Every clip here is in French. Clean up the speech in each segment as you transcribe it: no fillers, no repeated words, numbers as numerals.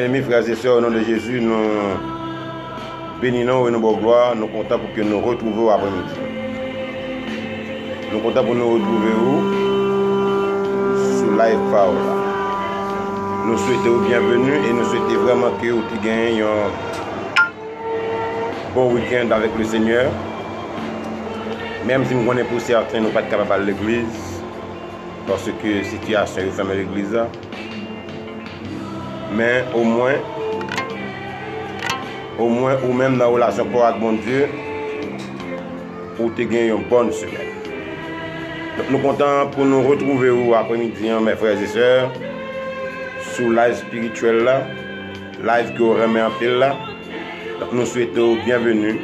Bien-aimés frères et sœurs, au nom de Jésus, nous bénissons et nous bonne gloire. Nous comptons pour que nous retrouvions après-midi. Nous comptons pour nous retrouver sur Live Paola. Nous souhaitons bienvenue et nous souhaitons vraiment que vous ayez un bon week-end avec le Seigneur. Même si nous connaissons pour certains, nous ne sommes pas capables d'aller à l'église parce que la situation est fermée à l'église. Mais au moins, ou même dans la relation avec mon Dieu, pour te gagner une bonne semaine. Donc nous comptons pour nous retrouver après-midi, mes frères et sœurs, sous live spirituel là, live que vous remet en pile là. Donc nous souhaitons bienvenue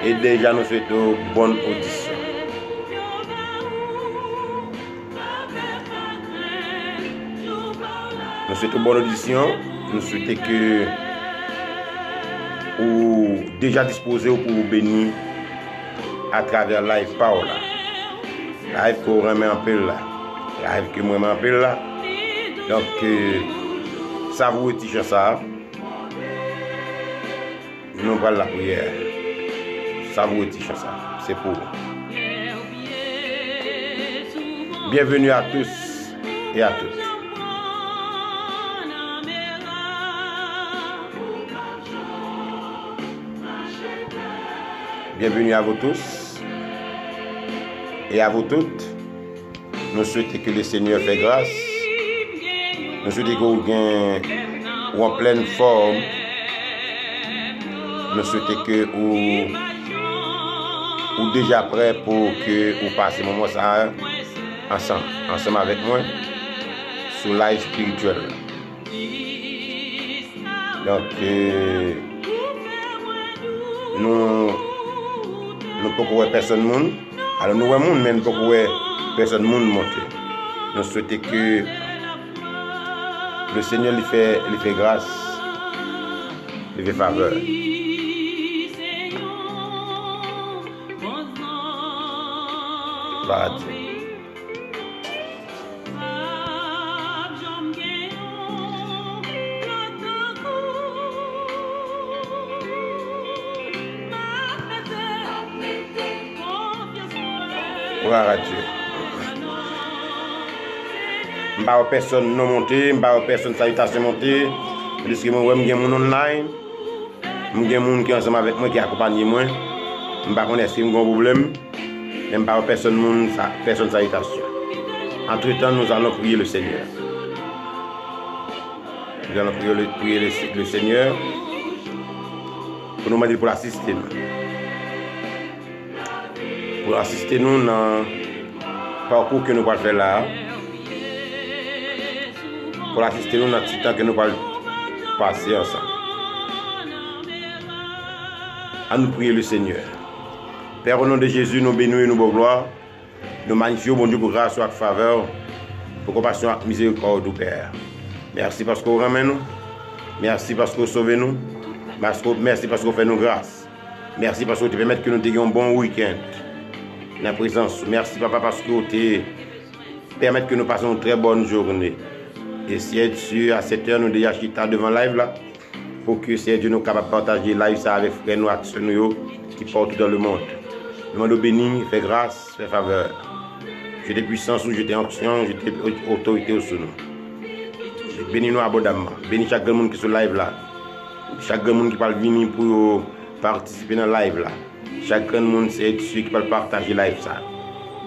et déjà nous souhaitons bonne audition. Nous souhaitons bonne audition. Nous souhaitons que vous déjà disposé pour vous bénir à travers Live Paola. Live que vous remet en pile là. Live que vous remet en pile là. Donc, ça vous est ça. Nous parlons la prière. Ça vous est ça. C'est pour vous. Bienvenue à tous et à toutes. Bienvenue à vous tous et à vous toutes. Nous souhaitons que le Seigneur fait grâce. Nous souhaitons que vous soyez en pleine forme. Nous souhaitons que vous soyez déjà prêts pour que vous passiez moment ça ensemble avec moi sur live spirituel. Donc nous ne pouvons pas personne monde. Alors nous voyons monde mais nous ne pouvons pas personne monde monter. Nous souhaitons que le Seigneur lui fait grâce, lui fait faveur. Gloire à Dieu. Gloire à Dieu. Je ne vais pas personne non monter, je ne vais pas personne salutation monter. Parce que moi, je suis online. Je suis gens qui sont ensemble avec moi, qui accompagnent moi. Je ne sais pas si je suis un problème. Je ne vais pas personne salutation. Entre-temps, nous allons prier le Seigneur. Nous allons prier le Seigneur pour nous demander pour l'assister. Pour assister nous dans le parcours que nous allons faire là. Pour assister nous dans le petit temps que nous allons passer ensemble. À nous prier le Seigneur. Père, au nom de Jésus, nous bénissons et nous bonne gloire. Nous magnifions, mon Dieu, pour grâce et faveur, pour compassion et miséricorde, du Père. Merci parce que vous ramènez nous. Merci parce que vous sauvez nous. Merci parce que vous faites nous grâce. Merci parce que vous permettez que nous ayons un bon week-end. Dans la présence. Merci, Papa, parce que vous permettez que nous passions une très bonne journée. Et si Dieu, à cette heure, nous déjà chita devant live là, pour que si Dieu nous capable de partager live ça avec frères nous qui portent dans le monde. Demande au béni, fais grâce, fais faveur. J'étais puissance ou j'étais onction, j'étais autorité au sous nous. Bénis-nous abondamment. Bénis chaque monde qui est sur live là. Chaque monde qui parle venir pour participer dans le live là. Chaque monde c'est celui qui peut partager live ça.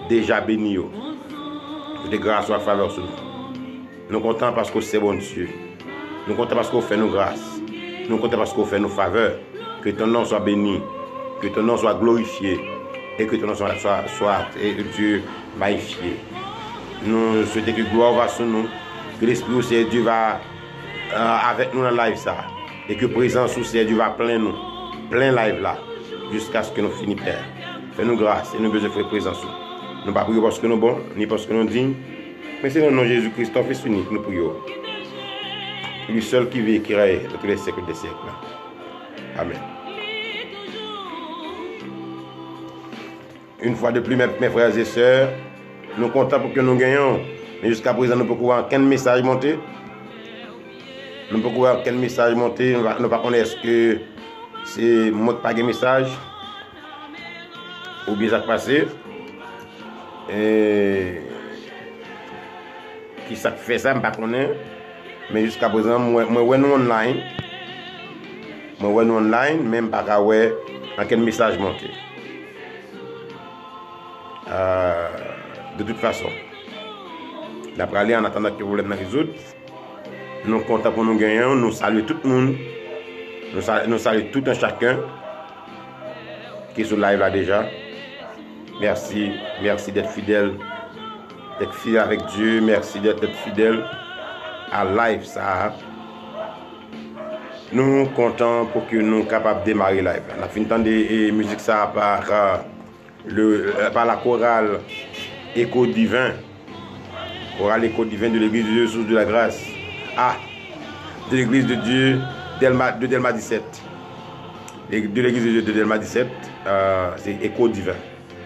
Déjà béni. Je te grâce ou faveur sur nous. Nous comptons parce que c'est bon Dieu. Nous comptons parce qu'on fait nos grâces. Nous comptons parce qu'on fait nos faveurs. Que ton nom soit béni. Que ton nom soit glorifié. Et que ton nom soit Dieu magnifié. Nous souhaitons que gloire va sur nous. Que l'Esprit aussi Dieu va avec nous dans le live ça. Et que présence aussi Dieu va plein nous. Plein live là. Jusqu'à ce que nous finissions, Père. Fais-nous grâce et nous besoin de faire présence. Nous ne pas prier parce que nous sommes bons, ni parce que nous sommes dignes. Mais c'est le nom de Jésus-Christ, ton Fils unique, nous prions. Lui seul qui vit et qui règne dans tous les siècles des siècles. Amen. Une fois de plus, mes frères et sœurs, nous comptons pour que nous gagnions. Mais jusqu'à présent, nous ne pouvons aucun message monter. nous pouvons voir quel message monter, nous ne pas connaître est-ce que c'est moi qui pas de message ou bien ça passé. Et qui ça fait ça, je ne sais pas connaître. Mais jusqu'à présent, moi nous online. Moi nous online, même pas qu'à ouais dans quel message monter. De toute façon, d'après aller en attendant que le problème soit résolu, nous comptons pour nous gagner, nous saluons tout le monde, nous saluons tout un chacun qui est sur live là déjà. Merci d'être fidèle avec Dieu, merci d'être fidèle à live ça. Nous comptons pour que nous soyons capables de démarrer live. On a fini de musique ça par la chorale Écho Divin. Chorale Écho Divin de l'église de Dieu, source de la grâce. De l'église de Dieu de Delma 17. De l'église de Dieu de Delma 17, c'est Écho Divin.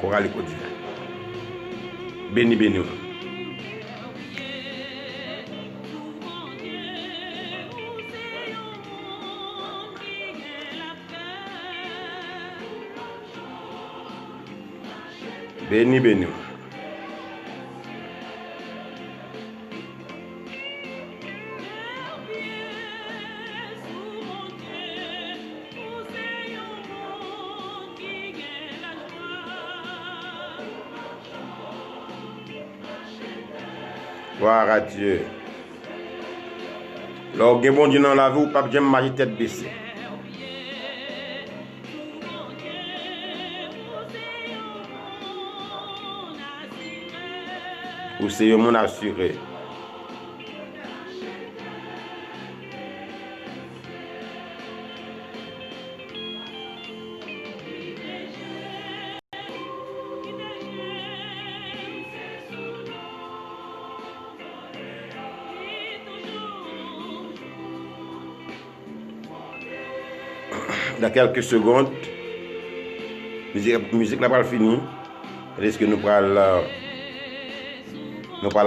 Chorale Écho Divin. Béni, béni. Béni, béni. Gloire à Dieu. Lorsque bon Dieu dans la vie, ou pas bien marcher tête baissée. Ou c'est mon assuré. Dans quelques secondes, musique n'a pas fini. Est-ce que nous parlons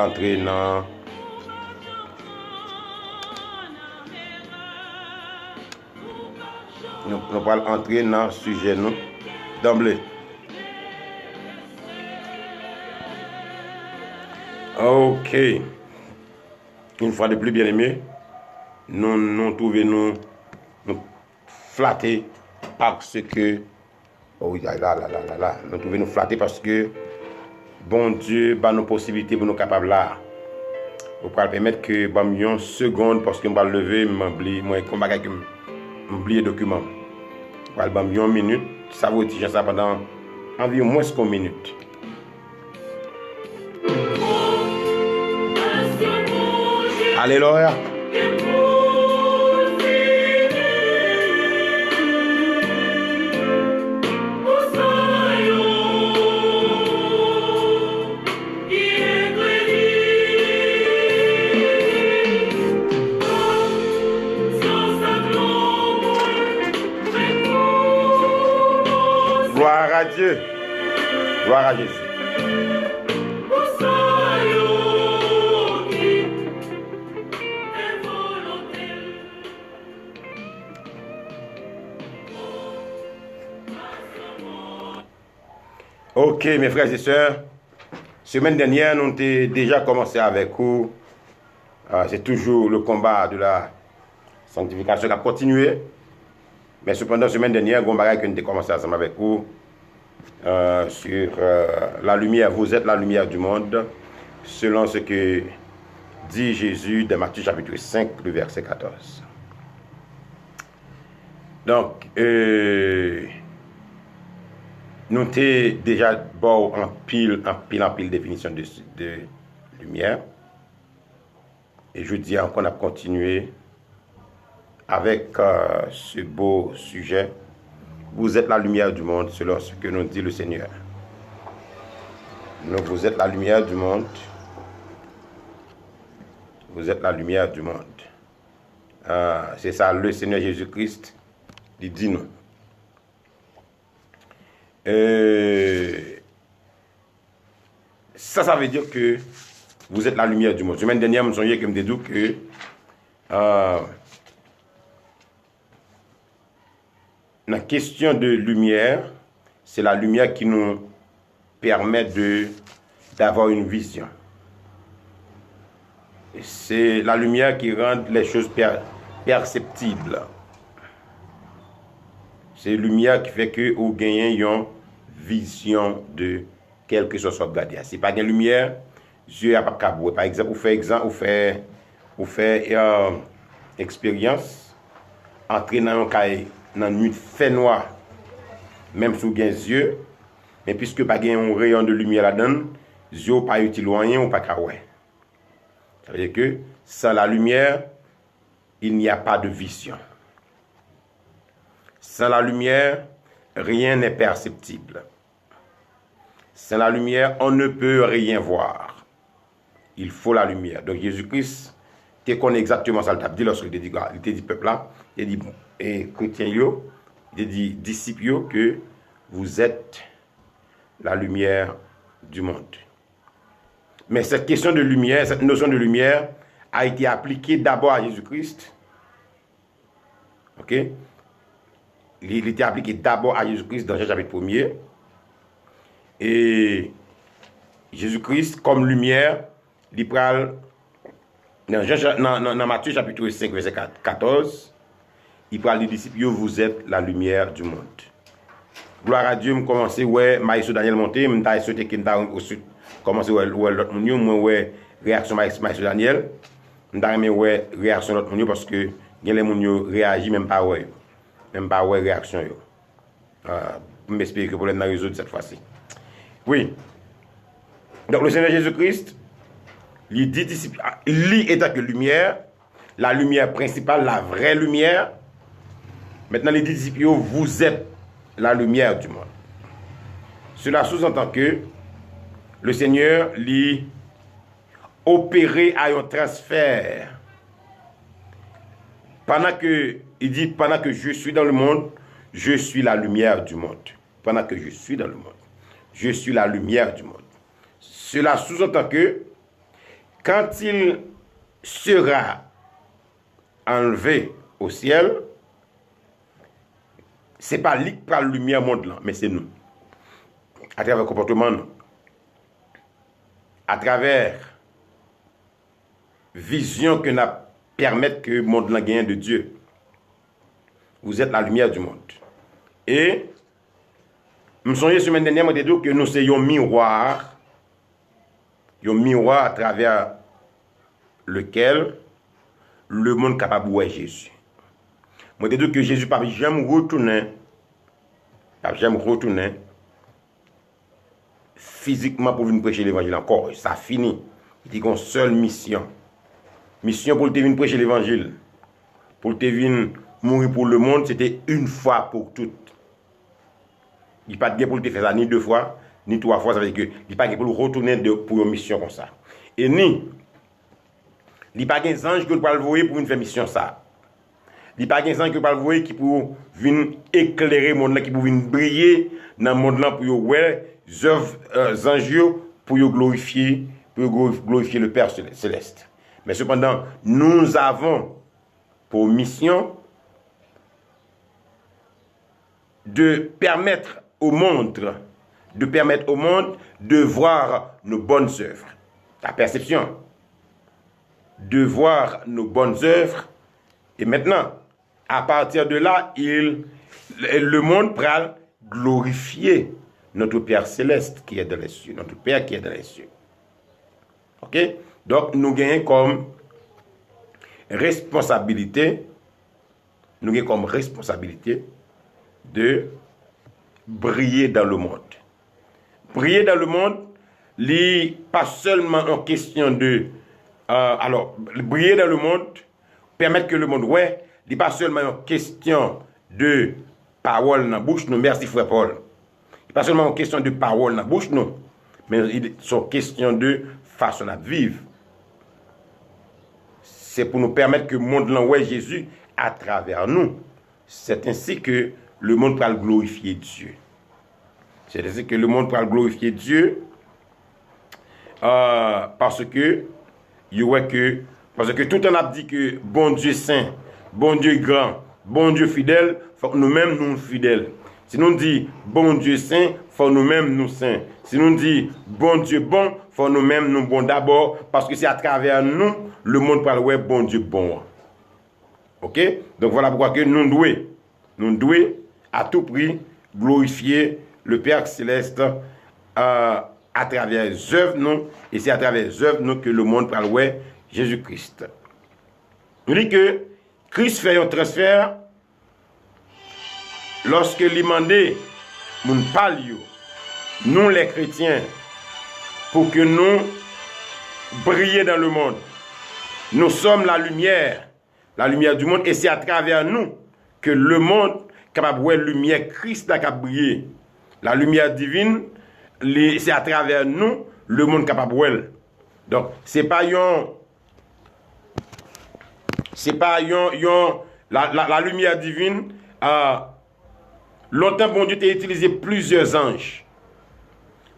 entrer dans nous parlons entrer dans le sujet nous d'emblée. Ok. Une fois de plus, bien aimé, nous trouvons nous flattés parce que nous trouvons nous flattés parce que bon Dieu a nos possibilités pour nous capables là. Vous pouvez permettre que bon une seconde parce que je vais lever, m'oublier le document. Vous pouvez une minute, ça vous dire ça pendant environ moins qu'une minute. Alléluia. Gloire à Dieu. Gloire à Jésus. Ok, mes frères et sœurs, semaine dernière, nous avons déjà commencé avec vous. C'est toujours le combat de la sanctification qui a continué. Mais cependant, semaine dernière, nous avons commencé ensemble avec vous sur la lumière. Vous êtes la lumière du monde, selon ce que dit Jésus dans Matthieu chapitre 5, le verset 14. Donc, nous avons déjà bon en pile définition de lumière. Et je dis encore, on a continué avec ce beau sujet. Vous êtes la lumière du monde, selon ce que nous dit le Seigneur. Vous êtes la lumière du monde. Vous êtes la lumière du monde. C'est ça, le Seigneur Jésus-Christ, il dit nous. Ça veut dire que vous êtes la lumière du monde. Semaine dernière, je me souviens que je me disais que la question de lumière, c'est la lumière qui nous permet d'avoir une vision. C'est la lumière qui rend les choses perceptibles. C'est la lumière qui fait que vous gagnez une vision de quelque chose que vous regardez. Si pas de lumière, Dieu n'a pas de. Par exemple, vous faites expérience, entrer dans une nuit fait noire, même sous les yeux, mais puisque pas un rayon de lumière là-dedans, yeux pas utile rien ou pas kawé. Ça veut dire que sans la lumière, il n'y a pas de vision. Sans la lumière, rien n'est perceptible. Sans la lumière, on ne peut rien voir. Il faut la lumière. Donc Jésus-Christ, tu connais exactement ça, il t'a dit lorsqu'il t'a dit peuple là, il dit chrétiens, il dit disciples que vous êtes la lumière du monde. Mais cette question de lumière, cette notion de lumière a été appliquée d'abord à Jésus-Christ. Ok? Il était appliqué d'abord à Jésus-Christ dans Jean chapitre 1er. Et Jésus-Christ, comme lumière, il parle dans Matthieu chapitre 5, verset 14, il parle des disciples, vous êtes la lumière du monde. Gloire à Dieu, je commence à voir Maïso Daniel monter, je souhaité qu'il ait commencé à voir l'autre monde, moi ouais réaction Maïso Daniel, je ouais réaction l'autre monde parce que les gens réagissent même pas ouais réaction yo. Je m'espère que le problème n'a résolu cette fois-ci. Oui. Donc le Seigneur Jésus-Christ, il dit disciple, lui étant que lumière, la lumière principale, la vraie lumière. Maintenant, les disciples, vous êtes la lumière du monde. Cela sous-entend que le Seigneur lui opéré à un transfert. Pendant que je suis dans le monde, je suis la lumière du monde. Pendant que je suis dans le monde, je suis la lumière du monde. Cela sous-entend que quand il sera enlevé au ciel, ce n'est pas lui qui parle lumière monde là, mais c'est nous. À travers le comportement, à travers vision que nous permettre que le monde là gagne de Dieu. Vous êtes la lumière du monde. Et je me souviens la semaine dernière, je me dit que nous sommes un miroir à travers lequel le monde est capable de voir Jésus. Je me dit que Jésus n'a jamais retourné physiquement pour venir prêcher l'évangile encore. Ça finit. Il dit qu'on seule mission. Mission pour te venir prêcher l'évangile. Pour te venir mourir pour le monde, c'était une fois pour toutes. Il n'y a pas de gain pour te faire ça ni deux fois, ni trois fois. Ça veut dire que il n'y a pas de gain pour retourner pour une mission comme ça. Et ni, il n'y a pas de ange que vous pouvez voir pour une faire mission ça. Il n'y a pas de ange que vous pouvez voir qui pour venir éclairer le monde, qui pour venir briller dans le monde là pour voir les œuvres pour glorifier le Père céleste. Mais cependant, nous avons pour mission de permettre au monde de voir nos bonnes œuvres. La perception. De voir nos bonnes œuvres. Et maintenant, à partir de là, le monde pourra glorifier notre Père céleste qui est dans les cieux. Notre Père qui est dans les cieux. Ok? Donc, nous gagnons comme responsabilité de briller dans le monde. Briller dans le monde, pas seulement en question de... briller dans le monde, permettre que le monde ouais, n'est pas seulement en question de parole dans la bouche, nous, merci frère Paul. n'est pas seulement en question de parole dans la bouche, non, mais c'est en question de façon de vivre. C'est pour nous permettre que le monde l'envoie Jésus à travers nous. C'est ainsi que le monde pourra glorifier Dieu. C'est ainsi que le monde pourra glorifier Dieu parce que tout le monde a dit que bon Dieu saint, bon Dieu grand, bon Dieu fidèle, faut que nous-mêmes nous fidèles. Si nous dit bon Dieu saint, faut nous-mêmes nous saints. Si nous dit bon Dieu bon, faut nous-mêmes nous bons d'abord, parce que c'est à travers nous, le monde parle ouais bon Dieu bon. Ok? Donc voilà pourquoi que nous devons à tout prix glorifier le Père Céleste à travers les œuvres nous, et c'est à travers les œuvres nous que le monde parle ouais Jésus-Christ. Nous dit que Christ fait un transfert lorsque il demandait nous parlions, nous les chrétiens, pour que nous brillions dans le monde. Nous sommes la lumière du monde, et c'est à travers nous que le monde capable de voir la lumière Christ a brillé. La lumière divine, c'est à travers nous le monde capable de voir. Donc, c'est pas la lumière divine. Longtemps, bon Dieu a utilisé plusieurs anges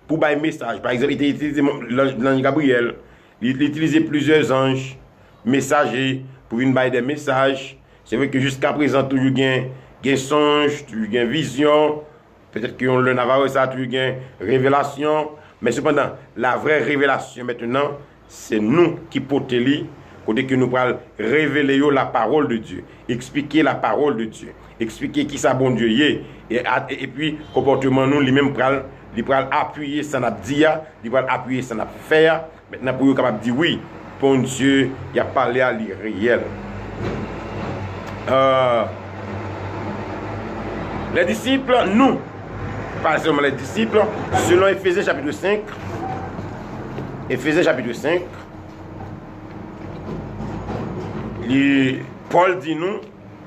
pour bailler message. Par exemple, il a utilisé l'ange Gabriel, il a utilisé plusieurs anges messagers pour venir bailler des messages. C'est vrai que jusqu'à présent, toujours il y a songe, toujours il y a vision. Peut-être qu'on le Navarre, ça, toujours il y a révélation. Mais cependant, la vraie révélation maintenant, c'est nous qui portons côté que nous pourrons révéler la parole de Dieu, expliquer la parole de Dieu, expliquer qui ça bon Dieu est, et puis comportement nous lui-même il pourra appuyer ça n'a dit, il pourra appuyer ça n'a fait. Maintenant pour être capable de dire oui, bon Dieu, il a parlé à l'irréel. Les disciples, nous, pas seulement les disciples, selon Éphésiens chapitre 5, Paul dit nous,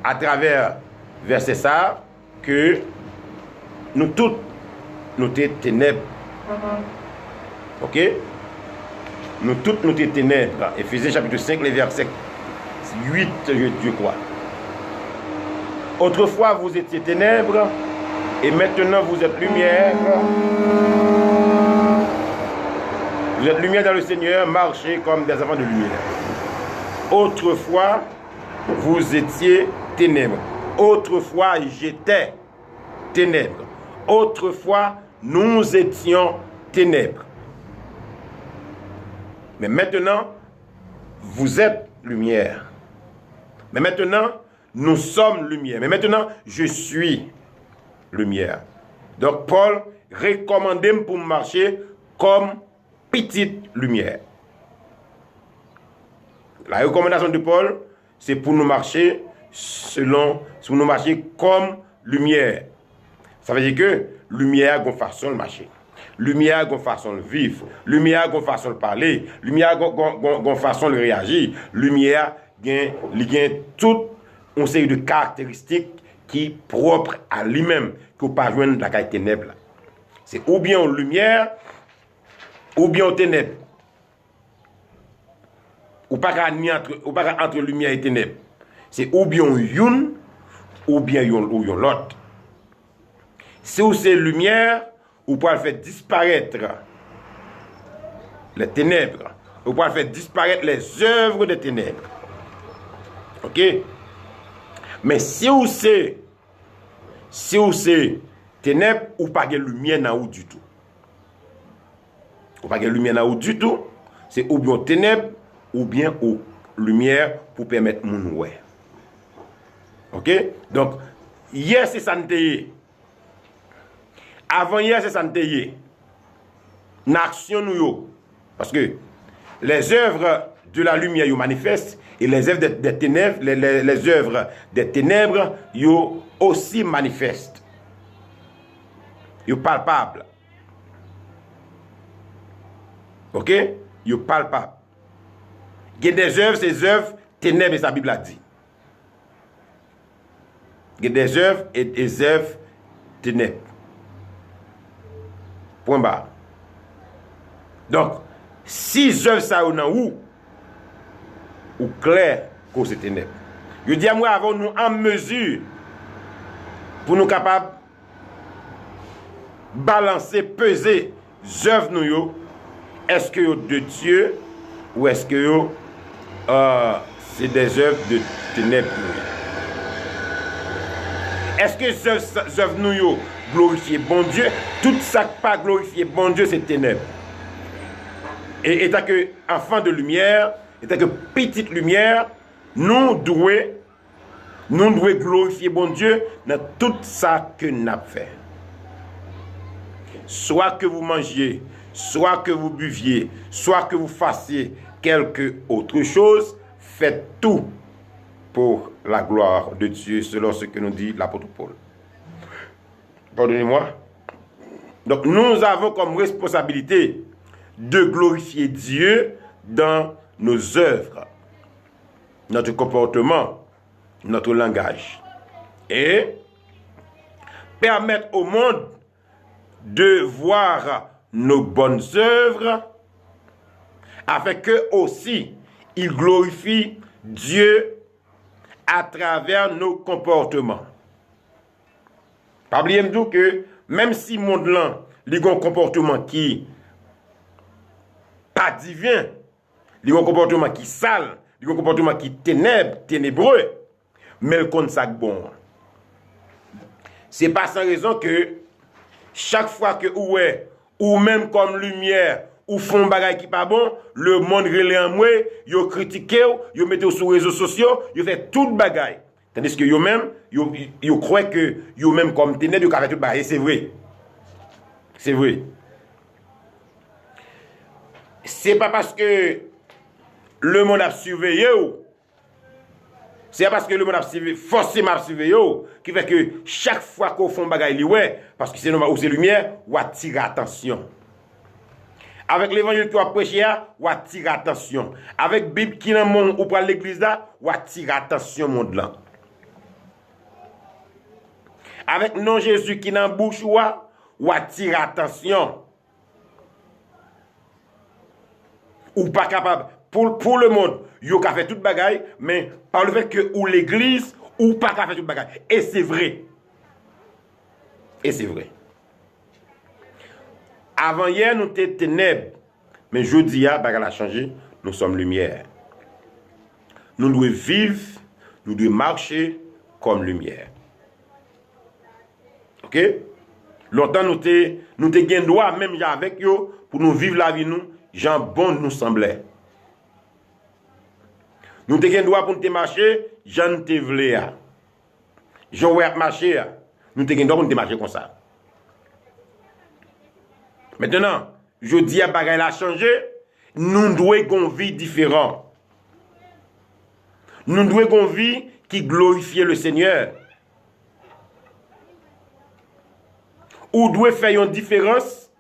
à travers verset ça, que nous toutes, nous sommes ténèbres. Ok? Nous toutes, nous sommes ténèbres. Éphésiens chapitre 5, les versets 8, je crois. Autrefois, vous étiez ténèbres, et maintenant vous êtes lumière. Vous êtes lumière dans le Seigneur, marchez comme des enfants de lumière. Autrefois, vous étiez ténèbres. Autrefois, j'étais ténèbres. Autrefois, nous étions ténèbres. Mais maintenant, vous êtes lumière. Mais maintenant, nous sommes lumière. Mais maintenant, je suis lumière. Donc, Paul recommandait pour marcher comme petite lumière. La recommandation de Paul, c'est pour nous marcher comme lumière. Ça veut dire que lumière a une façon de marcher. Lumière a une façon de vivre. Lumière a une façon de parler. Lumière a une façon de réagir. Lumière a toute une série de caractéristiques qui sont propres à lui-même, que vous ne pouvez pas joindre dans la ténèbres. C'est ou bien en lumière, ou bien en ténèbres. Ou pas entre lumière et ténèbres. C'est ou bien une, ou bien l'autre. Si vous c'est lumière, vous pouvez faire disparaître les ténèbres. Vous pouvez faire disparaître les œuvres des ténèbres. Ok? Mais si vous c'est ténèbres, ou pas de lumière dans vous du tout. Ou pas de lumière dans vous du tout. C'est ou bien ténèbres, ou bien aux lumière pour permettre mon ouais. Ok? Donc, hier c'est santé. Avant hier c'est santé. L'action nous. Parce que les œuvres de la lumière ils manifestent et les œuvres des ténèbres, les œuvres des ténèbres ils aussi manifestent. Ils palpables. Ok? Ils palpables. Il y a des œuvres, ces œuvres, ténèbres, et sa Bible a dit. Il y a des œuvres et des œuvres ténèbres. Point barre. Donc, si œuvres ça ou clair que c'est ténèbres. Je dis à moi, avons-nous en mesure pour nous capables balancer, peser œuvres nous, est-ce que de Dieu ou est-ce que c'est des œuvres de ténèbres? Est-ce que œuvres nous glorifier bon Dieu? Tout ça pas glorifier bon Dieu, c'est ténèbres. Et étant que enfant de lumière, étant que petite lumière, nous devons glorifier bon Dieu dans tout ça que nous avons fait. Soit que vous mangiez, soit que vous buviez, soit que vous fassiez quelque autre chose, faites tout pour la gloire de Dieu, selon ce que nous dit l'apôtre Paul. Pardonnez-moi. Donc nous avons comme responsabilité de glorifier Dieu dans nos œuvres, notre comportement, notre langage. Et permettre au monde de voir nos bonnes œuvres afin que aussi il glorifie Dieu à travers nos comportements. Pas oublier que même si le monde là, il a un comportement qui pas divin, il a un comportement qui sale, il a un comportement qui ténébreux, mais le compte ça bon. C'est pas sans raison que chaque fois que ou même comme lumière, ou font bagay qui pas bon, le monde relève en moi, yo critiqué, yo mettez sur les réseaux sociaux, yo fait tout bagay. Tandis que yo même, yo croit que yo même comme ténèbres, yo fait tout bagay. C'est vrai. C'est vrai. C'est pas parce que le monde a surveillé, c'est parce que le monde a forcément surveillé, qui fait que chaque fois qu'on fait un bagay, parce que c'est normal, ou c'est lumière, ou attire attention. Avec l'évangile que tu as prêché, ou attire attention. Avec la Bible qui est dans le monde, ou pour l'église là, ou attire attention monde là. Avec non Jésus qui est dans la bouche, ou attire attention. Ou pas capable. Pour le monde, yo ka fait toute bagaille, mais par le fait que ou l'église, ou pas ka fait toute bagaille. Et c'est vrai. Et c'est vrai. Avant hier, nous étions ténèbres. Mais jeudi, bagaille a changé. Nous sommes lumière. Nous devons vivre, nous devons marcher comme lumière. Ok? Longtemps, nous avons droit, même avec eux, pour nous vivre la vie, nous, Jean bon nous semblait. Nous avons droit pour nous marcher, Jean te voulait. Jean ouais marcher. Nous avons droit pour nous marcher comme ça. Maintenant, je dis à bagaille a changé, nous devons une vie différente. Nous devons une vie qui glorifie le Seigneur. Ou doit faire une différence,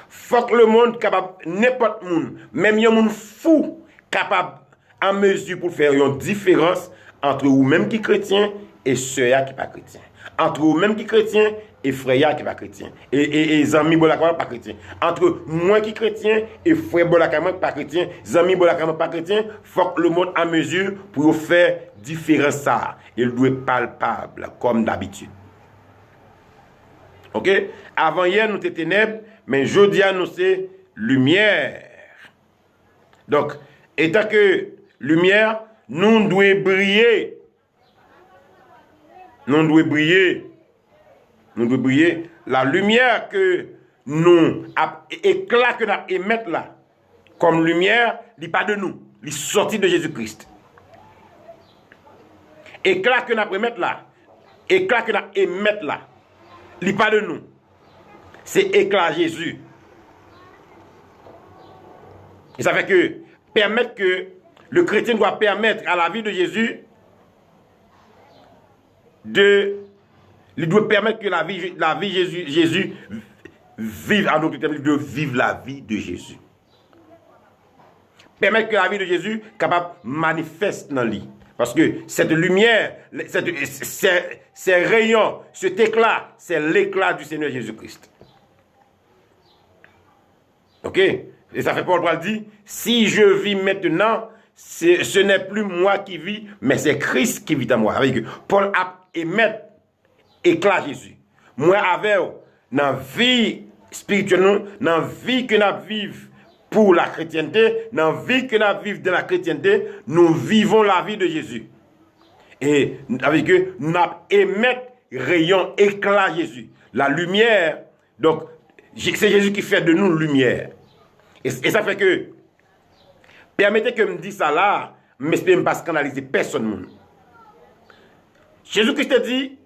faut que le monde capable, n'importe monde, même un monde fou, capable en mesure pour faire une différence entre vous-même qui chrétien et ceux qui pas chrétien. Entre vous-même qui chrétien et frère qui pas chrétien. Et amis bolakama pas chrétien. Entre moi qui chrétien et frère bolakama pas chrétien, amis bolakama pas chrétien, faut que le monde en mesure pour faire différence ça. Il doit être palpable comme d'habitude. OK? Avant hier nous étions ténèbres, mais aujourd'hui nous c'est lumière. Donc, étant que lumière, nous devons briller. Nous devons briller. Nous devons briller. La lumière que nous, éclat que nous émettons là, comme lumière, il n'est pas de nous. Il est sorti de Jésus-Christ. Éclat que nous émettons là, éclat que nous émettons là, il n'est pas de nous. C'est éclat Jésus. Et ça fait que, permettre que le chrétien doit permettre à la vie de Jésus il doit permettre que la vie Jésus vive en notre terme, de vivre la vie de Jésus. Permettre que la vie de Jésus capable manifeste dans lui. Parce que cette lumière, ces rayons, cet éclat, c'est l'éclat du Seigneur Jésus-Christ. Ok? Et ça fait Paul dit, si je vis maintenant, ce n'est plus moi qui vis, mais c'est Christ qui vit en moi. Avec Paul a émis éclat Jésus. Moi avec dans la vie spirituelle, dans la vie que nous vivons pour la chrétienté, dans la vie que nous vivons dans la chrétienté, nous vivons la vie de Jésus. Et avec eux, nous émettons rayon, éclat Jésus. La lumière, donc, c'est Jésus qui fait de nous lumière. Et ça fait que, permettez que je me dise ça là, mais je ne peux pas scandaliser personne. Jésus-Christ dit,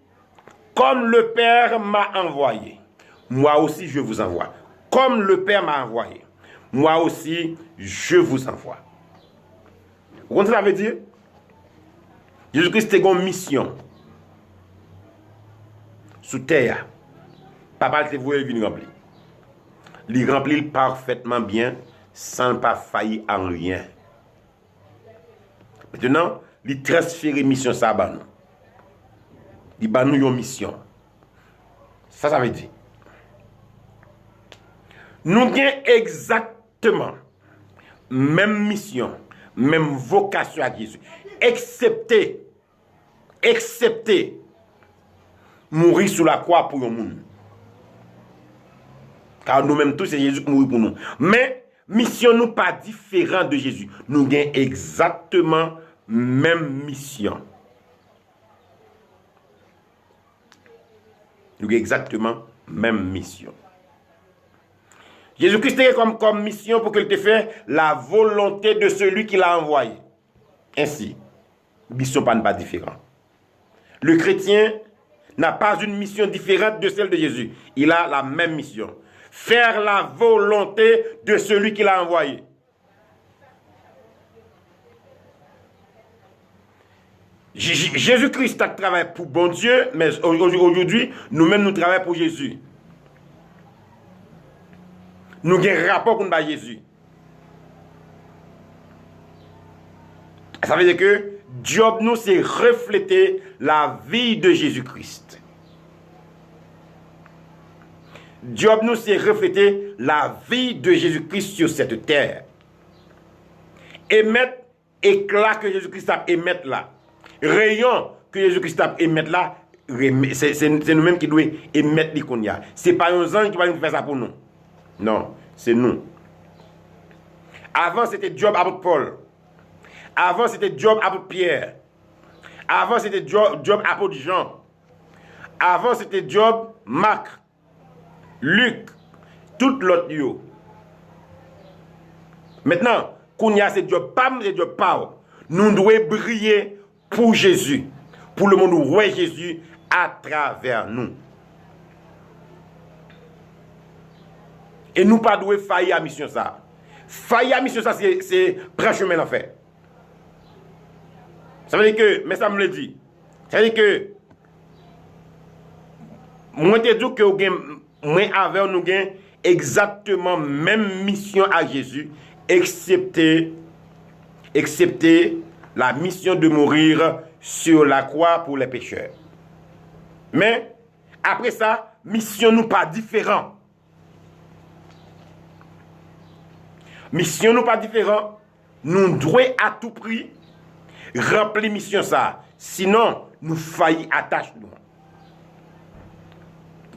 comme le Père m'a envoyé, moi aussi je vous envoie. Comme le Père m'a envoyé, moi aussi je vous envoie. Vous comprenez ce que ça veut dire? Jésus-Christ a une mission. Sous terre. Papa te voulait venir remplir. Il remplit parfaitement bien, sans pas faillir en rien. Maintenant, il transfère mission ça à nous. Il va nous une mission. Ça veut dire. Nous avons exactement même mission, même vocation à Jésus. Excepté mourir sous la croix pour le monde. Car nous-mêmes tous, c'est Jésus qui mourit pour nous. Mais, mission nous pas différente de Jésus. Nous avons exactement même mission. Nous avons exactement même mission. Jésus-Christ a comme mission pour qu'il te fasse la volonté de celui qui l'a envoyé. Ainsi, mission pas différente. Le chrétien n'a pas une mission différente de celle de Jésus. Il a la même mission. Faire la volonté de celui qui l'a envoyé. Jésus-Christ a travaillé pour bon Dieu, mais aujourd'hui, nous-mêmes nous travaillons pour Jésus. Nous avons un rapport avec Jésus. Ça veut dire que job nous, c'est refléter la vie de Jésus-Christ. Job nous, c'est refléter la vie de Jésus-Christ sur cette terre. Émettre éclat que Jésus-Christ a émettre là. Rayon que Jésus-Christ a émettre là. C'est nous-mêmes qui devons émettre les qu'on y a. Ce n'est pas un ange qui va nous faire ça pour nous. Non, c'est nous. Avant, c'était Job apôtre Paul. Avant, c'était Job apôtre Pierre. Avant, c'était Job apôtre Jean. Avant, c'était Job Marc, Luc, tout l'autre yo. Maintenant, Kounia, c'est Job Pam, c'est Job Pao. Nous devons briller pour Jésus. Pour le monde où voit Jésus à travers nous. Et nous pas devons faillir à mission ça. Faillir à mission ça, c'est prendre chemin en fait. Ça veut dire que, mais ça me le dit. Ça veut dire que, moi te dis que moi avec nous avons exactement même mission à Jésus, excepté la mission de mourir sur la croix pour les pécheurs. Mais, après ça, mission nous pas différent. Mission nous pas différent. Nous devons à tout prix remplir mission ça. Sinon, nous faillir attacher nous.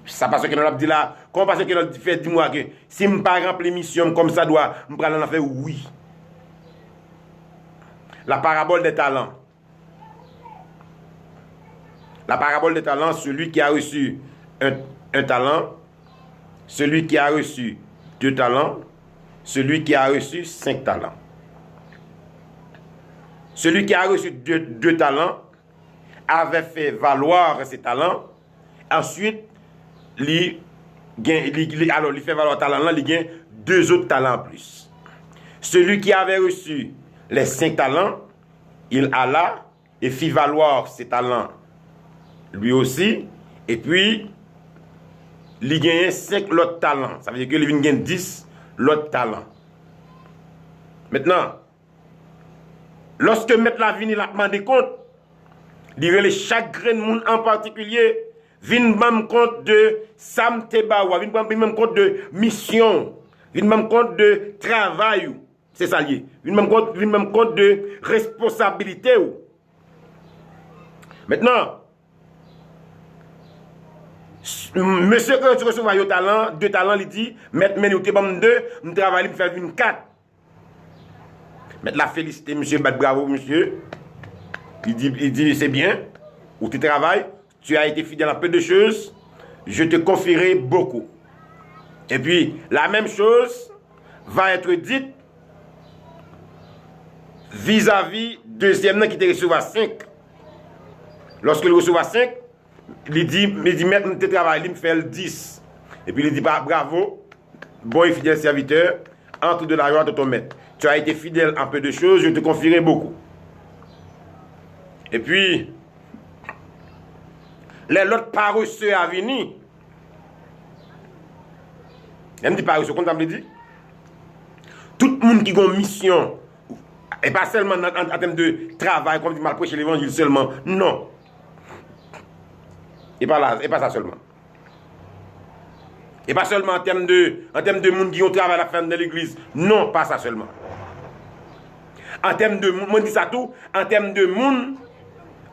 Ça parce que nous avons dit là, comme parce que nous avons fait 10 mois que si je ne pas remplir mission comme ça doit, je prends en faire oui. La parabole des talents. La parabole des talents, celui qui a reçu un talent, celui qui a reçu 2 talents, celui qui a reçu 5 talents. Celui qui a reçu 2 talents avait fait valoir ses talents. Ensuite, il fait valoir talent là, il gagne 2 autres talents en plus. Celui qui avait reçu les 5 talents, il alla et fit valoir ses talents lui aussi. Et puis, il gagne 5 autres talents. Ça veut dire que il gagne 10 autres talents. Maintenant, lorsque mettre la vie, il a demandé compte, il relève chaque grain de monde en particulier, vin même compte de Sam Tebawa, vin même compte de mission, vin même compte de travail, c'est ça lié, vin même compte de responsabilité. Maintenant, monsieur que tu reçois un talent, 2 talents, il dit, mettre nous te bam 2, nous travaillons pour faire une 4. Mettre la félicité, monsieur, bravo, monsieur. Il dit c'est bien, ou tu travailles, tu as été fidèle en peu de choses, je te confierai beaucoup. Et puis, la même chose va être dite vis-à-vis deuxième qui te recevra 5. Lorsqu'il recevra 5, il dit, maintenant, tu travailles, il me fait le 10. Et puis, il dit, bah, bravo, bon et fidèle serviteur, entre de la gloire de ton maître. Tu as été fidèle en peu de choses, je te confierai beaucoup. Et puis, les autres paresseux à venir, elle me dit paresseux, comme ça me dit, tout le monde qui a une mission, et pas seulement en termes de travail, comme tu m'as prêché l'évangile seulement, non. Et pas ça seulement. Et pas seulement en termes de monde qui ont travaillé à la fin de l'église, non, pas ça seulement. En termes de monde, moi dis ça tout, en termes de monde,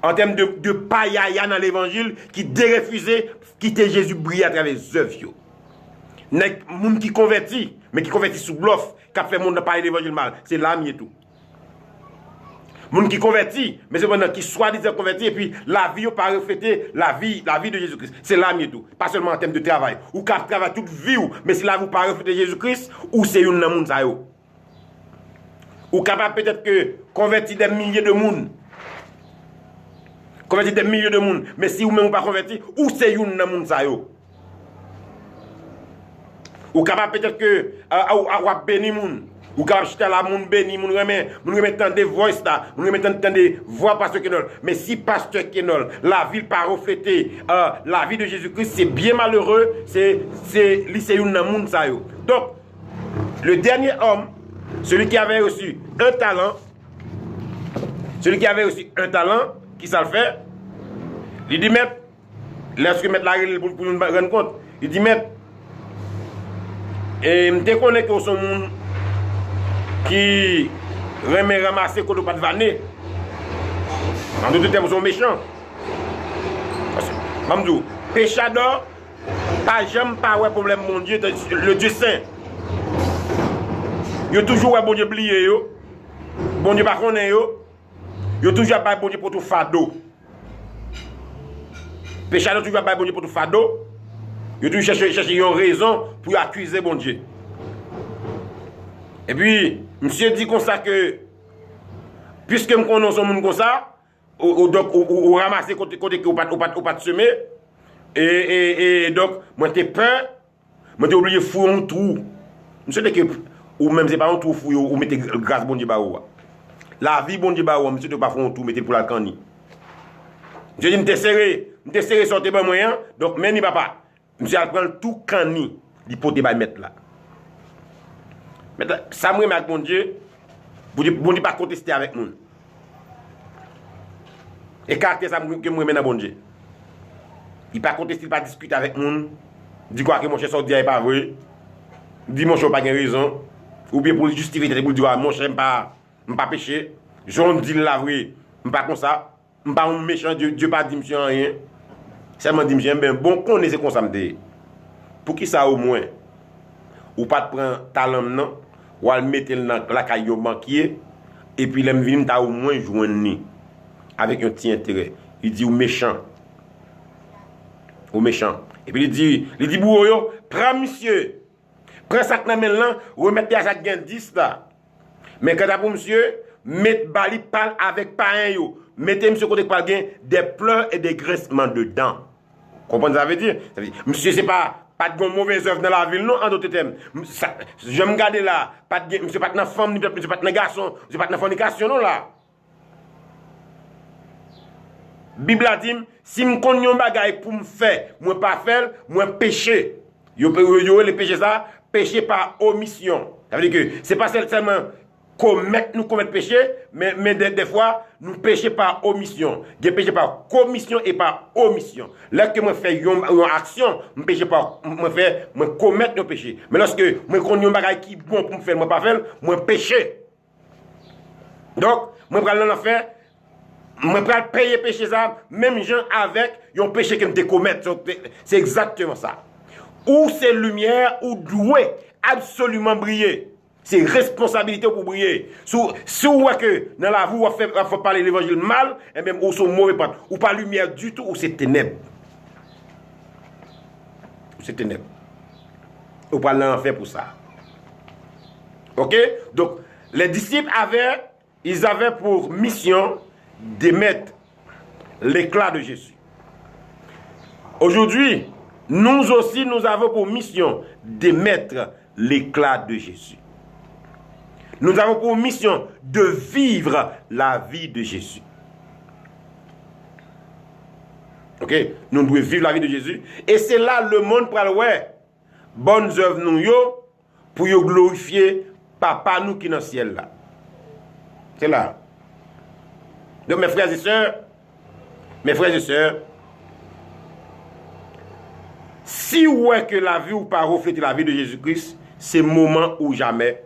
en termes de païa dans l'évangile qui dérefusé quitter Jésus briller à travers les œuvres. Les gens qui convertit, mais qui convertit sous bluff, qui a fait le monde parler l'évangile mal, c'est l'âme et tout. Les gens qui convertit, mais c'est pendant qui soi-disant converti, et puis la vie n'a pas reflété la vie de Jésus-Christ. C'est l'âme et tout. Pas seulement en termes de travail. Ou qui travaille toute vie, mais si la vie n'a pas reflété Jésus-Christ, ou c'est une monde ça yo. Ou capable peut-être que convertir des milliers de monde. Convertir des milliers de monde, mais si vous même pas converti, ou c'est une monde ça yo. Ou capable peut-être que ou béni monde. Ou capable chuter la monde béni, moun remet tant de voix là, moun remet tant de voix pasteur Kenol. Mais si pasteur Kenol, la vie pas refléter la vie de Jésus-Christ, c'est bien malheureux, c'est une monde ça yo. Donc le dernier homme, celui qui avait reçu un talent, qui ça le fait, il dit maître, laisse-moi mettre la règle pour nous rendre compte, il dit maître, et je te connais que son monde qui remet ramasser quand on pas de vanner. En d'autres termes, ils sont méchants. Mamdou, péchador, pas jamais pas ouais problème mon Dieu, le Dieu saint. Yo toujours ouais bon Dieu oublié yo. Bon Dieu pas connaît yo. Yo toujours pas bon Dieu pour tout fado. Péchador toujours pas bon Dieu pour tout fado. Yo toujours chercher une raison pour accuser bon Dieu. Et puis, monsieur dit comme ça que, puisque je connais son monde comme ça, ou ramasser côté que ou pas de semer, et donc, moi j'ai peur, moi j'ai oublié fou un trou. Monsieur dit que, ou même c'est pas un trou fou, ou mettez grâce bon Dieu baou. La vie bon Dieu baou, monsieur dit pas fou un trou, mettez pour la cani. Je dis, m'te serré sortez ben moyen, donc, mais ni papa, monsieur a prendre tout cani, l'hypothèse va mettre là. Maintenant, ça me remet avec mon Dieu, bon Dieu pas contester avec nous. Écarter ça que me remet dans bon Dieu. Il pas contester, il pas discuter avec nous. Dit quoi que mon cher sorti n'est pas vrai. Dit mon cher pas de raison. Ou bien pour justifier, pour dire mon cher pas péché. J'en dis la vraie. Pas comme ça. Pas un méchant Dieu pas dit monsieur rien. Seulement dit monsieur ben bon qu'on est comme ça me dit. Pour qui ça au moins ou pas de prendre talent non ou al mettre dans la caillou banquier et puis l'aime vinn ta au moins joindre avec un petit intérêt. Il dit au méchant. Et puis il dit bourreau, prends monsieur. Prends ça que nan là, remettez à chaque gain 10 là. Mais quand pour monsieur, mettez bali parle avec pain yo. Mettez monsieur côté pas gain des pleurs et des graissements dedans. Comprenez ça veut dire? Ça veut dire monsieur c'est pas de mauvaise œuvre dans la ville, non, en d'autres termes. Je me garde là, monsieur pas de femme, monsieur pas de garçon, monsieur pas de fornication, non, là. Bible a dit, si je connais un bagage pour me faire, moi pas faire, moi pécher. Yo le péché ça, péché par omission. Ça veut dire que c'est pas seulement commettre péché, mais des fois, nous péchons par omission. Je péché par commission et par omission. Là que moi fais une action, je péché par moi commettre un péché. Mais lorsque moi connais un bagage qui bon pour me faire, moi pas faire, moi péché. Donc, moi prends l'enfer, moi prends payer péché ça, même gens avec un péché que me commettre. C'est exactement ça. Ou c'est lumière ou doué absolument briller. C'est responsabilité pour briller. Si vous voyez que dans la vie, vous faut parler l'évangile mal, et même ou sont mauvais pas, ou pas lumière du tout, ou c'est ténèbres. C'est ténèbres. Ou pas l'enfer pour ça. Ok? Donc, les disciples avaient pour mission d'émettre l'éclat de Jésus. Aujourd'hui, nous aussi, nous avons pour mission d'émettre l'éclat de Jésus. Nous avons pour mission de vivre la vie de Jésus. Ok? Nous devons vivre la vie de Jésus. Et c'est là le monde pour le ouais. Bonnes œuvres nous yo pour yo glorifier Papa nous qui est dans le ciel là. C'est là. Donc mes frères et sœurs, si vous voyez que la vie ou pas refléter la vie de Jésus-Christ, c'est moment ou jamais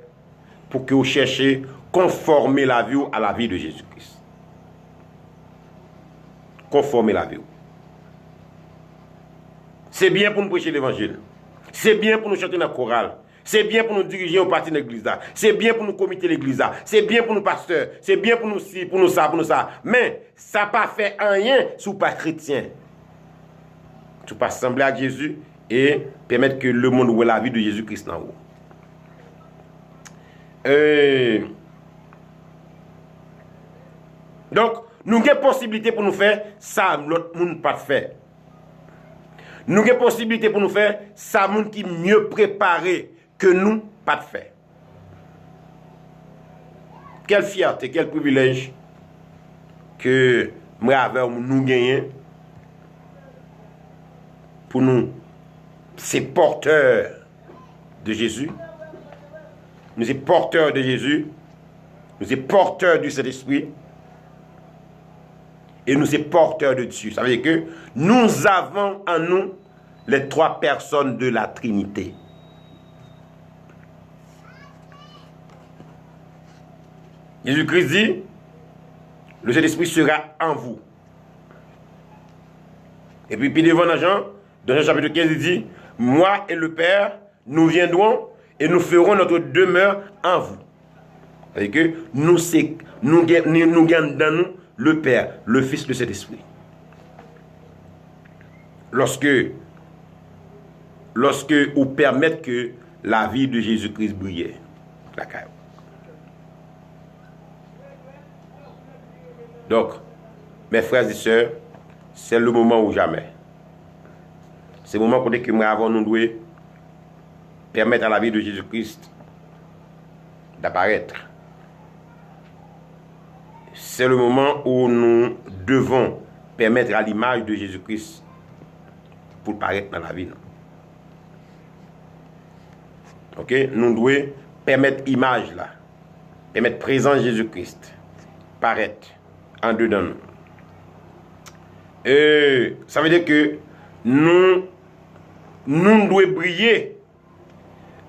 pour que vous cherchiez conformer la vie à la vie de Jésus-Christ. Conformer la vie. C'est bien pour nous prêcher l'évangile. C'est bien pour nous chanter dans la chorale. C'est bien pour nous diriger au parti de l'église. C'est bien pour nous comiter l'église. C'est bien pour nous pasteurs. C'est bien pour nous ci, pour nous ça, pour nous ça. Mais ça n'a pas fait rien si vous pas chrétien. Tu pas sembler à Jésus et permettre que le monde voit la vie de Jésus-Christ en haut. Donc, nous avons possibilité pour nous faire ça, l'autre monde pas fait. Nous avons possibilité pour nous faire ça, monde qui mieux préparé que nous pas de fait. Quelle fierté, quel privilège que moi avec nous gagnons pour nous, ces porteurs de Jésus. Nous sommes porteurs de Jésus. Nous sommes porteurs du Saint-Esprit. Et nous sommes porteurs de Dieu. Ça veut dire que nous avons en nous les trois personnes de la Trinité. Jésus-Christ dit, le Saint-Esprit sera en vous. Et puis devant Jean, dans Jean chapitre 15, il dit, moi et le Père, nous viendrons et nous ferons notre demeure en vous. C'est-à-dire que nous gagnons dans nous le Père, le Fils, le Saint-Esprit. Lorsque vous permettez que la vie de Jésus-Christ brille, la caille. Donc, mes frères et sœurs, c'est le moment ou jamais. C'est le moment que nous avons, nous devons permettre à la vie de Jésus-Christ d'apparaître. C'est le moment où nous devons permettre à l'image de Jésus-Christ pour paraître dans la vie. Ok? Nous devons permettre l'image là, permettre présence Jésus-Christ, paraître en dedans nous. Ça veut dire que nous devons briller.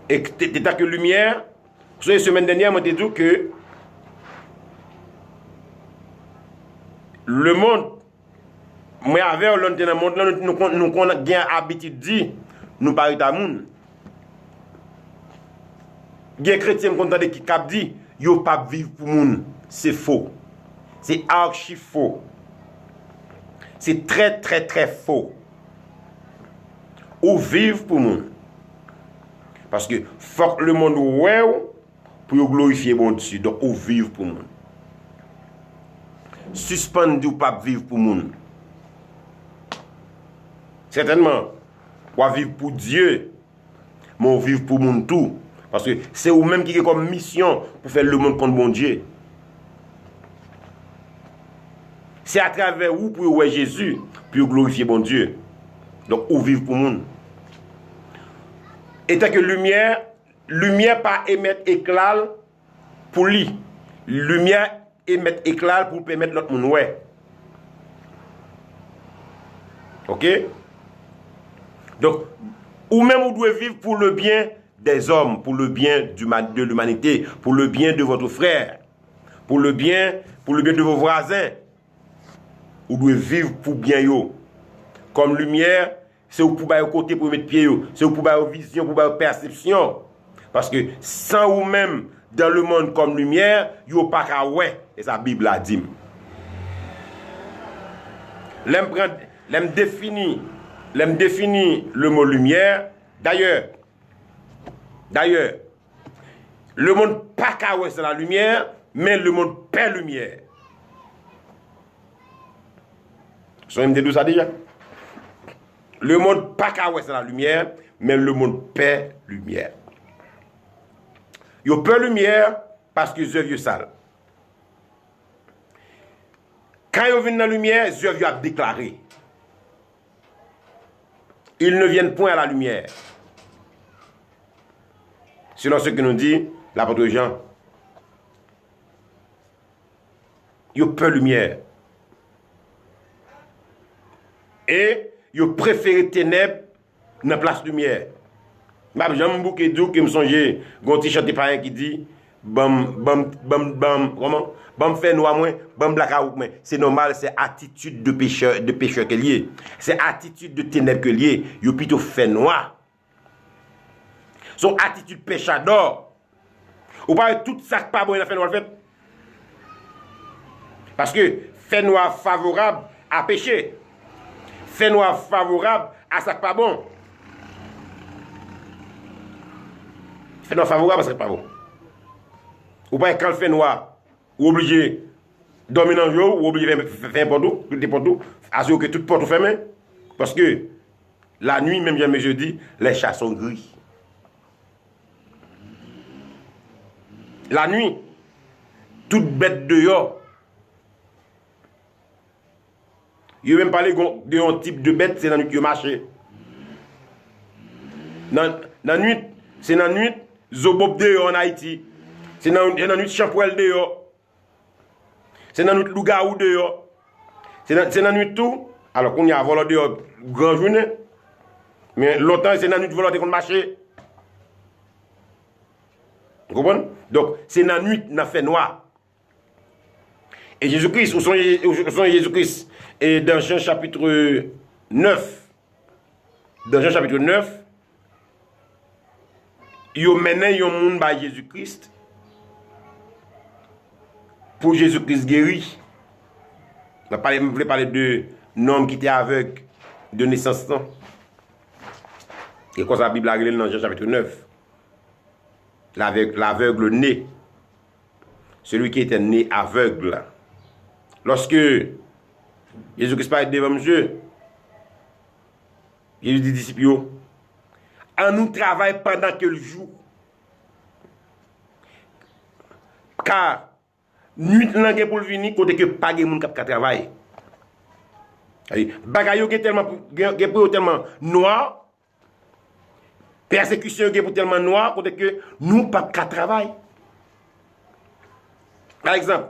Et t'as que lumière. Vous savez, la semaine dernière, moi, je dit que le monde, moi, avec le monde, nous avons l'habitude de dire, nous parlons de monde. Il y a des chrétiens qui ont dit, ils ne peuvent pas vivre pour le monde. C'est faux. C'est archi faux. C'est très, très, très faux. Ou vivre pour le monde. Parce que faut que le monde ouais pour glorifier bon Dieu. Donc, ou vivre pour le monde. Suspendu ou pas vivre pour le monde. Certainement, ou vivre pour Dieu, mais ou vivre pour le monde tout. Parce que c'est vous-même qui avez comme mission pour faire le monde contre bon Dieu. C'est à travers vous pour voir Jésus, pour glorifier bon Dieu. Donc, ou vivre pour le monde. Et tant que lumière pas émettre éclat pour lui. Lumière émettre éclat pour permettre l'autre monde ouais. Ok? Donc, ou même vous devez vivre pour le bien des hommes, pour le bien de l'humanité, pour le bien de votre frère, pour le bien de vos voisins. Vous devez vivre pour bien yo. Comme lumière, c'est vous pour bailler côté pour mettre pied yo, c'est vous pour bailler vision, pour bailler perception. Parce que sans ou même dans le monde comme lumière, yo pas ka ouais. Et sa Bible a dit. L'aime définit le mot lumière. D'ailleurs, le monde pas ka ouais c'est la lumière, mais le monde perd lumière. Vous me dit ça déjà? Le monde pas ka ouais c'est la lumière, mais le monde perd lumière. Yo perd lumière parce que les yeux sales. Quand ils viennent dans la lumière, les yeux a déclaré. Ils ne viennent point à la lumière. Selon ce que nous dit l'apôtre Jean. Ils ont peur lumière. Et ils ont préféré ténèbres dans la place lumière. J'aime beaucoup dire que me songe gon t-shirt de parent qui dit bam fait noir moins bam blackout moins. C'est normal, c'est attitude de pécheur que lié. C'est attitude de ténèbres que lié. Yo plutôt fait noir. Son attitude péchador. Ou pas tout ça pas bon il a fait noir fait. Parce que fait noir favorable à péché. Fait noir favorable à ça pas bon. Fait noir favorable, c'est pas bon. Ou pas quand le fait noir, ou obligé de dormir dans le jour, ou obligé de faire n'importe où, assurer que toute porte fermée. Parce que la nuit, même jamais je dis, les chats sont gris. La nuit, toute bête dehors. Il même parlé de un type de bête, c'est dans la nuit qui marche. Dans la nuit, c'est dans la nuit. Zobob dehors en Haïti. C'est dans la nuit Champouel dehors. C'est dans la nuit Lougaou dehors. C'est dans la nuit tout. Alors qu'on y a volé dehors grand journée. Mais longtemps, c'est dans la nuit volonté qu'on marche. Vous comprenez? Donc, c'est dans la nuit qu'on a fait noir. Et Jésus-Christ, où sont Jésus-Christ? Et dans Jean chapitre 9. Dans Jean chapitre 9. Yo mène yon moun ba Jésus-Christ pour Jésus-Christ guéri. Je voulais parler de homme qui était aveugle de naissance. Et quoi ça la Bible a révélé dans Jean chapitre 9. L'aveugle né. Celui qui était né aveugle. Lorsque Jésus-Christ parlait devant monsieur, il dit disciples, on nous travaille pendant que le jour. Car nuit langue pour venir côté que pas de monde qui travaille. Bagayo est tellement noir. Persécution est tellement noir côté que nous pas de travail. Par exemple,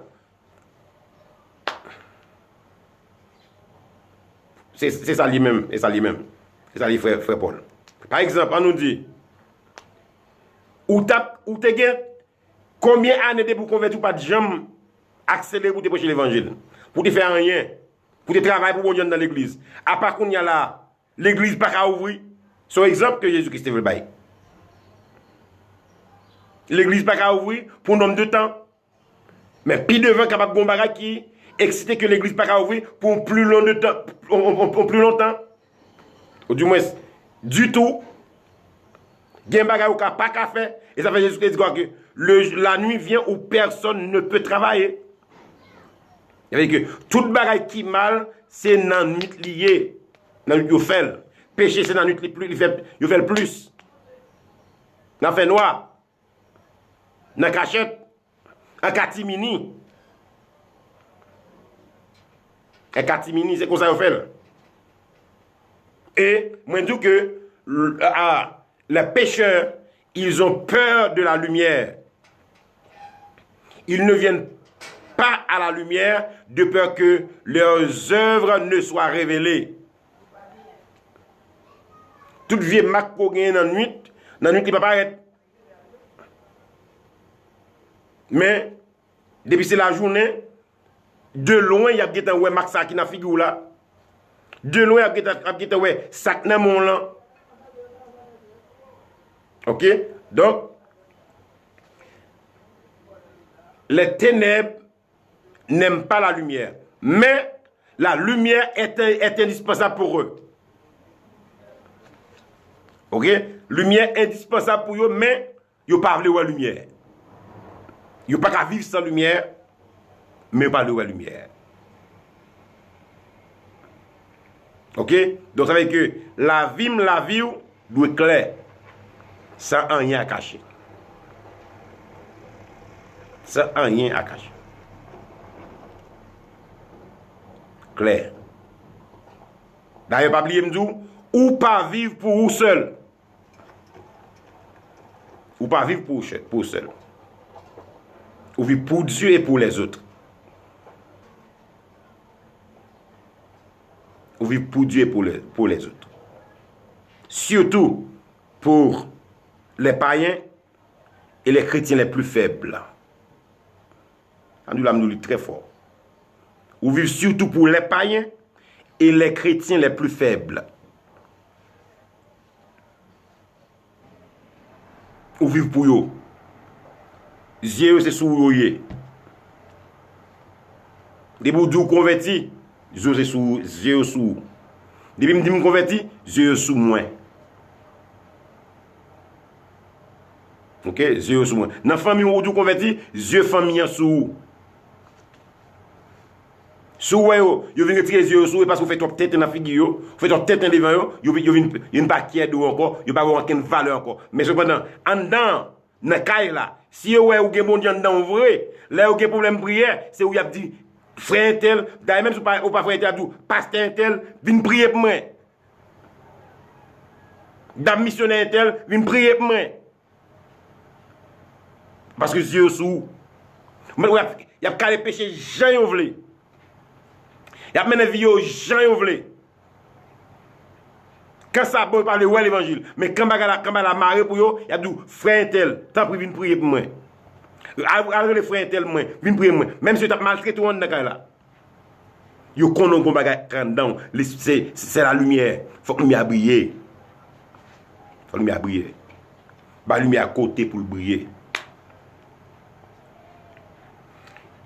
c'est ça lui-même, c'est ça lui-même. C'est ça lui frère Paul. Par exemple, on nous dit, ou te gen combien d'années pour convertir ou pas de jambes accélérer pour te prêcher l'évangile, pour te faire rien, pour te travailler pour bon Dieu dans l'église. À part qu'on y a là, l'église pas qu'à ouvrir. C'est exemple que Jésus-Christ veut bailler. L'église pas qu'à ouvrir pour un nombre de temps. Mais puis devant capable de bagage qui excité que l'église pas qu'à ouvrir pour plus long de temps, pour plus longtemps. Ou du moins du tout. Gen bagay ou ka pas qu'à faire et ça fait Jésus Christ dit que la nuit vient où personne ne peut travailler. C'est-à-dire que tout bagay qui mal c'est dans nuit lié, dans nuit fait. Péché c'est dans nuit plus il fait le plus. Dans fait noir. Dans cachette, en catimini. Un catimini c'est comme ça on fait. Et moi je dis que les pécheurs, ils ont peur de la lumière. Ils ne viennent pas à la lumière de peur que leurs œuvres ne soient révélées. Toute vie marque pour gagner dans la nuit qui ne peut pas être. Mais, depuis c'est la journée, de loin, il y a des gens qui marque ça qui n'a figure là. De loin, il y a des gens qui sac dans mon là. Ok? Donc, les ténèbres n'aiment pas la lumière, mais la lumière est indispensable pour eux. Ok? Lumière indispensable pour eux, mais ils n'ont pas voulu la lumière. Ils n'ont pas qu'à vivre sans lumière, mais ils n'ont pas voulu la lumière. Ok? Donc ça veut dire que la vie doit être claire, sans rien à cacher. Sans rien à cacher. Clair. D'ailleurs, pas oublier m'dou, ou pas vivre pour vous seul. Ou pas vivre pour vous seul. Ou vivre pour Dieu et pour les autres. Ou vivre pour Dieu et pour les autres. Surtout pour les païens et les chrétiens les plus faibles. Nous l'avons très fort. Ou vivre surtout pour les païens et les chrétiens les plus faibles. Ou vivre pour eux. Dieu c'est sous eux. Des bouts convertis, Dieu c'est sous Dieu sous. Depuis me dit me converti, Dieu sous moi. OK, Dieu sous moi. Dans famille ou du converti, Dieu famille sous. Sous yo vient retirer yeux sous parce que vous faites top tête dans figure yo, vous faites top tête devant yo vient pas qui est encore, yo pas aucune valeur encore. Mais cependant, en dedans dans caille là, si yo ou gen bon Dieu en dedans vrai, là ou gen problème prière, c'est où y a dit frère tel, d'ailleurs même si pas frère tel tout, pasteur tel, vinn prier pour moi. Dame missionnaire tel, vinn prier pour moi. Parce que Dieu sous. Mais y a calé péché Jean yo vle. Il y a mené vie aux gens qui quand ça bon parler ouais l'évangile, mais quand la marée pour yo, il y a dit frère tel, tant pris venir prier pour moi. Alors les frères tel moi, venir prier pour moi. Même si tu as maltraité on dans là. Yo connaît qu'on bagay dedans, c'est la lumière. Faut que lumière briller. Faut que lumière briller. Ba lumière à côté pour briller.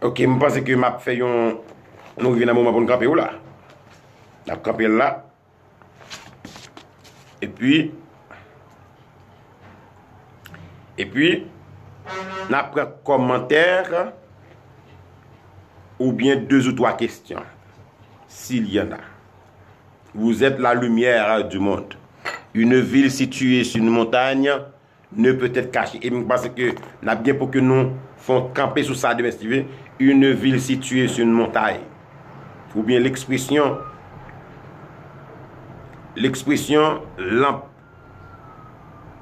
OK, je pense que m'a fait un nous venons à un moment pour nous camper là. On camper là. Et puis, on prend un commentaire ou bien 2 ou 3 questions. S'il y en a. Vous êtes la lumière du monde. Une ville située sur une montagne ne peut être cachée. Et parce que on a bien pour que nous fassions camper sous ça de une ville située sur une montagne. Ou bien l'expression lampe.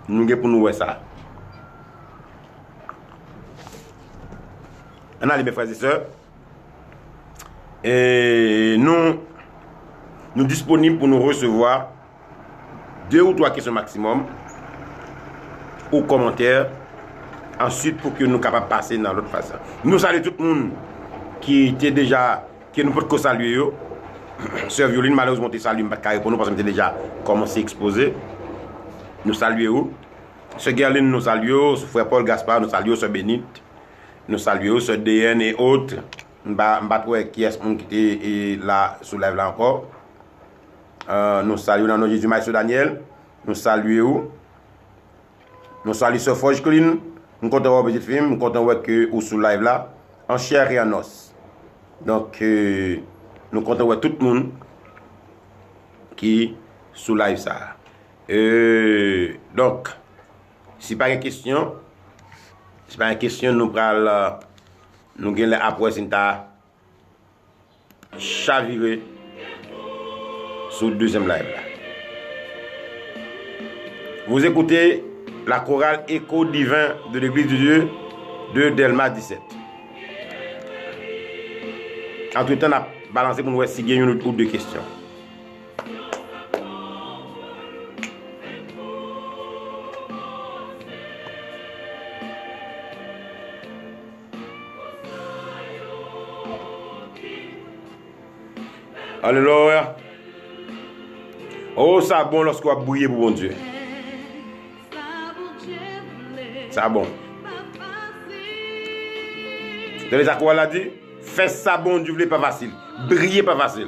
Nous avons pour nous voir ça. On a les mes frères et sœurs. Et nous disponibles pour nous recevoir 2 ou 3 questions maximum ou commentaires. Ensuite, pour que nous soyons capables de passer dans l'autre façon. Nous saluons tout le monde qui était déjà, qui nous peut saluer. Sœur Violine, malheureusement, tu salues pas pour nous parce que nous déjà commencé à exposer. Nous saluons. Sœur Gerline, nous saluons. Frère Paul Gaspard, nous saluons. Sœur Bénite, nous saluons. Sœur DN et autres. Nous ne qui est qui était là, sous live là encore. Nous saluons dans nos Jésus Maïs Daniel. Nous saluons. Nous saluons Sœur Forge Colline. Nous comptons voir petit film. Nous comptons voir que ou sous live là, en chair et en os. Donc, nous comptons voir tout le monde qui sous live ça. Donc, si pas une question, nous prenons nous gagnons après Sinta chaviré sur le deuxième live là. Vous écoutez la chorale Écho divin de l'Église de Dieu de Delma 17. Entre temps, on a balancé pour nous voir si il y a une ou 2 questions. Alléluia. Oh, ça bon lorsqu'on a bouillé pour bon Dieu. Ça bon. Dans les accords, elle a dit, fais ça bon Dieu, pas facile. Briller pas facile.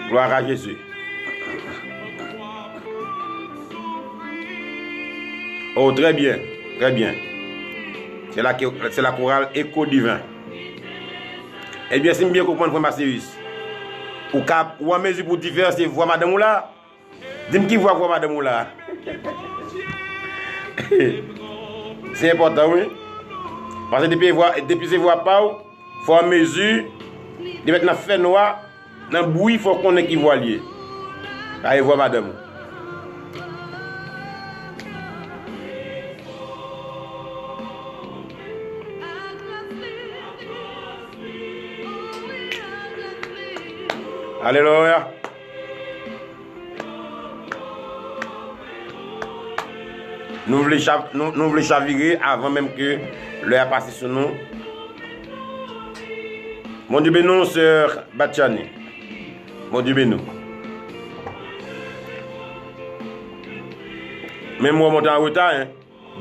Gloire à Jésus. Oh, très bien, très bien. C'est la chorale Écho Divin. Eh bien, si je bien comprendre, frère Massérius, ou en mesure pour différencier voix madame ou là, dis-moi qui voit madame ou là. C'est important, oui. Parce que depuis ces voix pas, il faut en mesure de mettre dans le fait noir, dans le bruit, il faut qu'on ait qui voit lié. Allez, voix madame. Alléluia. Nous voulons chavirer avant même que l'heure passe sur nous. Mon Dieu bénou, sœur Bachani. Mon Dieu bénou. Même moi, je suis en retard. Hein?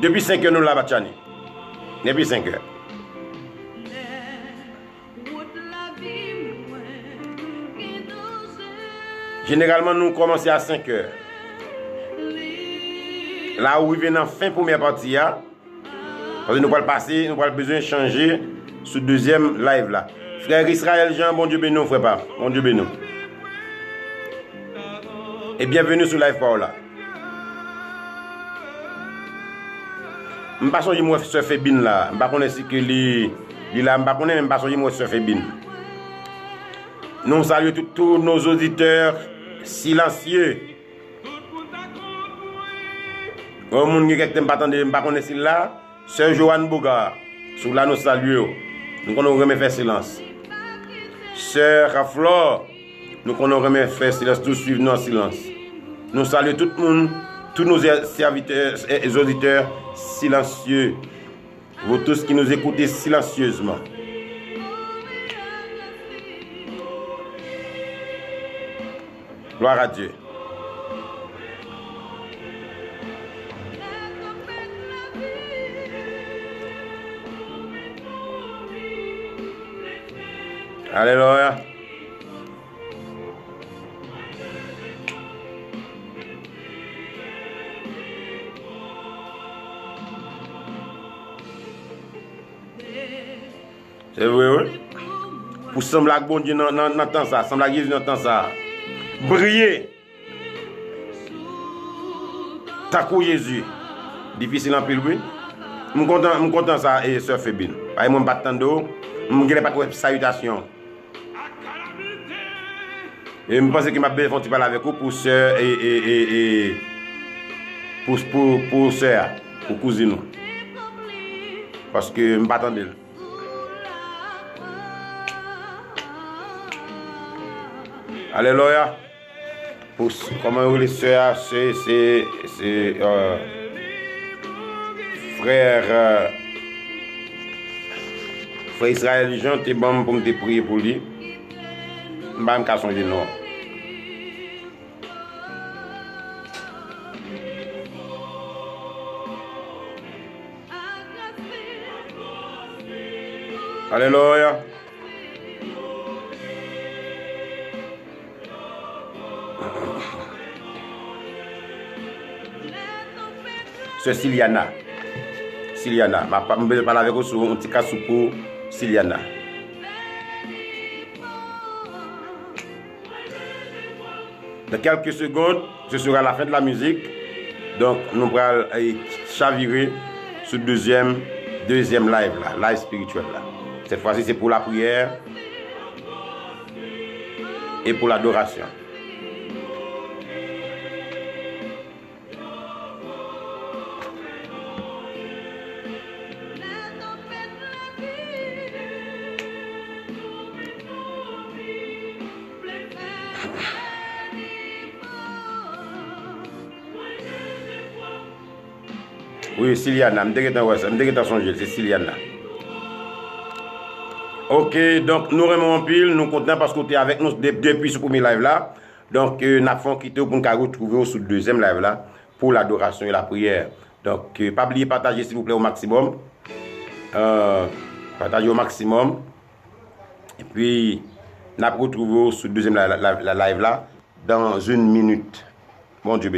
Depuis 5 heures, nous là, Bachani. Depuis 5 heures. Généralement, nous commençons à 5 heures. Là où il vient en fin première partie, parce que nous allons passer, nous allons besoin de changer ce deuxième live là. Frère Israël Jean, bon Dieu bénou, frère pas. Bon Dieu bénou. Et bienvenue sur live Paola. Je ne sais pas si moi se fait bien là. Je ne sais pas si que là, je ne sais pas si moi se fait bien. Nous saluons tous nos auditeurs silencieux. Au monde qui est pas attendre, pas connaître là, Sœur Joanne Bogard, sous là nous saluons. Nous qu'on remet faire silence. Sœur Flore, nous qu'on remet faire silence, tous suivent nous en silence. Nous saluons tout le monde, tous nos serviteurs et auditeurs silencieux. Vous tous qui nous écoutez silencieusement. Gloire à Dieu. Alléluia. C'est vrai, oui. Pour sembler que bon Dieu n'entend ça, sembler que Jésus n'entend ça. Briller. Takou Jésus. Difficile en pile, oui. Je suis content ça et Sœur Fébine. Par exemple, je ne suis pas de salutation. Et je pense que je vais faire parler avec vous pour Sœur et pour Sœur, pour cousine. Parce que je ne suis pas attendre. Alléluia. Pour, comment vous les sœurs, c'est frère Israël Jean, t'es bon pour me prier pour lui. Je ne vais pas changer non. Alléluia. C'est Siliana. Je vais parler avec vous sur un petit cas pour Siliana. Dans quelques secondes, ce sera la fin de la musique. Donc, nous allons chavirer sur le deuxième live, là, live spirituel. Là. Cette fois-ci, c'est pour la prière et pour l'adoration. Oui, Siliana, je me songer, c'est Siliana. Ok, donc nous remettons en pile, nous comptons parce que tu es avec nous depuis ce premier live là. Donc, nous avons quitté pour nous retrouver sur le deuxième live là pour l'adoration et la prière. Donc, pas oublier partager s'il vous plaît au maximum. Partagez au maximum. Et puis, nous allons retrouver sur le deuxième live là dans 1 minute. Bon Dieu.